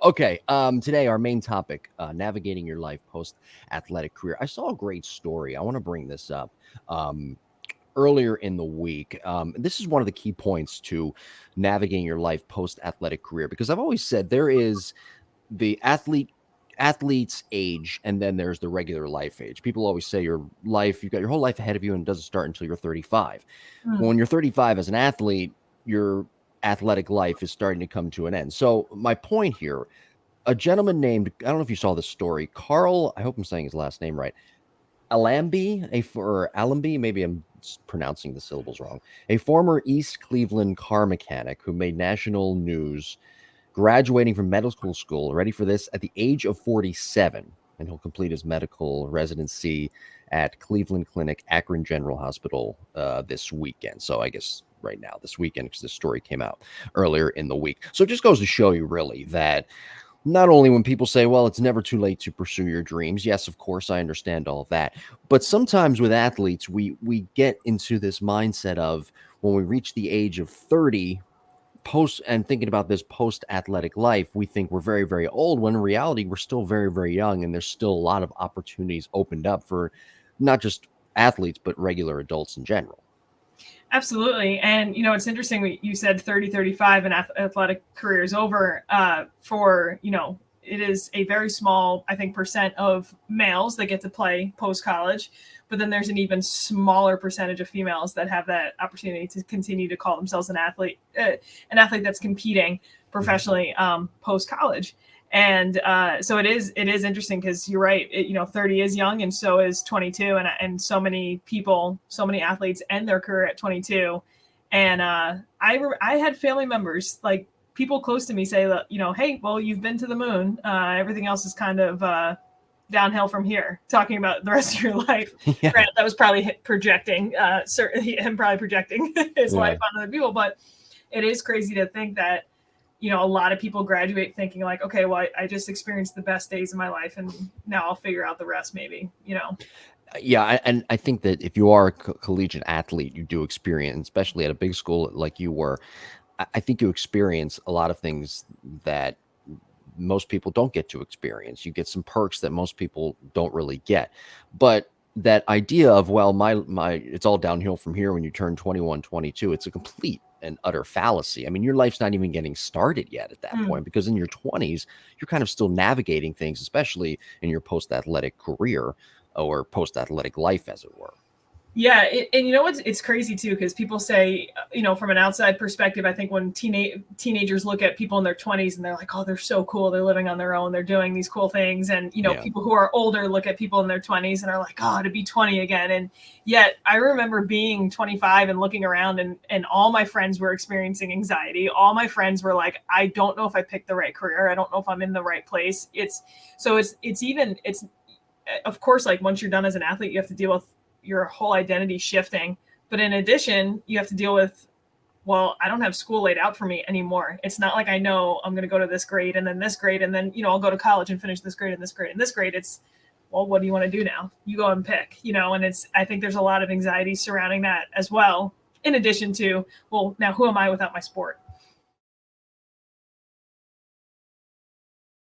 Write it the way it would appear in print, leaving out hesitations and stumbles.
Okay. Today our main topic: navigating your life post athletic career. I saw a great story. I want to bring this up. Um, Earlier in the week, this is one of the key points to navigating your life post athletic career because I've always said there is the athlete's age and then there's the regular life age. People always say your life, you've got your whole life ahead of you and it doesn't start until you're 35. Mm. When you're 35 as an athlete, your athletic life is starting to come to an end. So my point here, a gentleman named, I don't know if you saw this story, Carl, I hope I'm saying his last name right, Alumby, maybe I'm pronouncing the syllables wrong, a former East Cleveland car mechanic who made national news graduating from medical school, ready for this, at the age of 47. And he'll complete his medical residency at Cleveland Clinic, Akron General Hospital this weekend. So I guess right now, this weekend, because this story came out earlier in the week. So it just goes to show you, really, that not only when people say, well, it's never too late to pursue your dreams. Yes, of course, I understand all of that. But sometimes with athletes, we get into this mindset of when we reach the age of 30, post and thinking about this post athletic life, we think we're very, very old when in reality, we're still very, very young. And there's still a lot of opportunities opened up for not just athletes, but regular adults in general. Absolutely. And, it's interesting. You said 30, 35 and athletic career is over it is a very small, I think, percent of males that get to play post college. But then there's an even smaller percentage of females that have that opportunity to continue to call themselves an athlete that's competing professionally post college. And so it is interesting because you're right. 30 is young, and so is 22, and so many people, so many athletes end their career at 22. And I had family members, like people close to me, say that hey, well, you've been to the moon. Everything else is kind of downhill from here. Talking about the rest of your life. Yeah. Grant, that was probably projecting, certainly him probably projecting his life on other people. But it is crazy to think that a lot of people graduate thinking like, okay, well, I just experienced the best days of my life and now I'll figure out the rest maybe. Yeah, and I think that if you are a collegiate athlete, you do experience, especially at a big school like you were, I think you experience a lot of things that most people don't get to experience. You get some perks that most people don't really get. But that idea of, well, my it's all downhill from here when you turn 21, 22, it's a complete and utter fallacy. I mean, your life's not even getting started yet at that point, because in your 20s, you're kind of still navigating things, especially in your post-athletic career or post-athletic life, as it were. Yeah. And it's crazy too, because people say, from an outside perspective, I think when teenagers look at people in their 20s and they're like, oh, they're so cool. They're living on their own. They're doing these cool things. And, people who are older look at people in their 20s and are like, oh, to be 20 again. And yet I remember being 25 and looking around and all my friends were experiencing anxiety. All my friends were like, I don't know if I picked the right career. I don't know if I'm in the right place. It's of course, like once you're done as an athlete, you have to deal with your whole identity shifting. But in addition, you have to deal with, well, I don't have school laid out for me anymore. It's not like I know I'm going to go to this grade and then this grade, and then, I'll go to college and finish this grade and this grade and this grade. It's, well, what do you want to do now? You go and pick, and I think there's a lot of anxiety surrounding that as well. In addition to, well, now who am I without my sport?